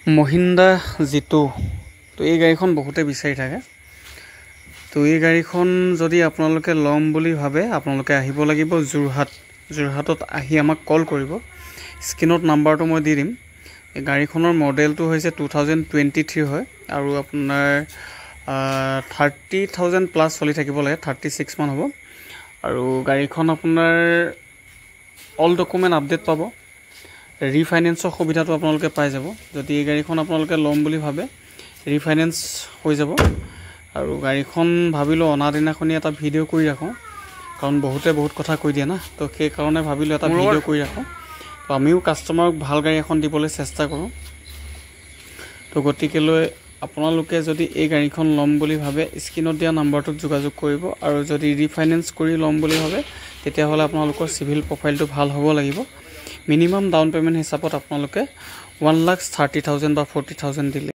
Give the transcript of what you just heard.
মহিন্দ্ৰা জিতু তো এই গাড়ীখন বহুতে বিচাৰি থাকে তো এই গাড়ীখন যদি আপোনালোকে ল'ম বুলি ভাবে আপোনালোকে আহিব লাগিব যোৰহাটত আহি আমাক কল কৰিব স্ক্ৰিনত নাম্বাৰটো মই দি দিম এই গাড়ীখনৰ মডেলটো হৈছে 2023 হয় আৰু আপোনাৰ 30,000 প্লাস চলি থাকিব লাগে 36 মান হ'ব আৰু গাড়ীখন আপোনাৰ অল ডকুমেন্ট আপডেট পাব ৰিফাইনেন্সৰ সুবিধাটো আপোনালোকে পাই যাব যদি এই গাড়ীখন আপোনালোকে ল'ম বুলি ভাবে ৰিফাইনেন্স হৈ যাব আৰু গাড়ীখন ভাবিলো অনা দিনাখনি এটা ভিডিও কৰি ৰাখো কাৰণ বহুত কথা কৈ দিয়া না তো সেই কাৰণে ভাবিলো এটা ভিডিও কৰি ৰাখো তো আমিও কাস্টমাৰক ভাল গাড়ী এখন দিবলৈ চেষ্টা কৰো তো গতিকেলৈ আপোনালোকে যদি এই গাড়ীখন ল'ম বুলি ভাবে স্ক্ৰিনত দিয়া নাম্বাৰটোত যোগাযোগ কৰিব আৰু যদি ৰিফাইনেন্স কৰি ল'ম বুলি ভাবে তেতিয়া হলে আপোনালোকৰ সিভিল প্ৰফাইলটো ভাল হ'ব লাগিব মিনিমাম ডাউন পেমেন্ট হিচাপত আপোনালোকে 1,30,000 বা 40,000 দিলে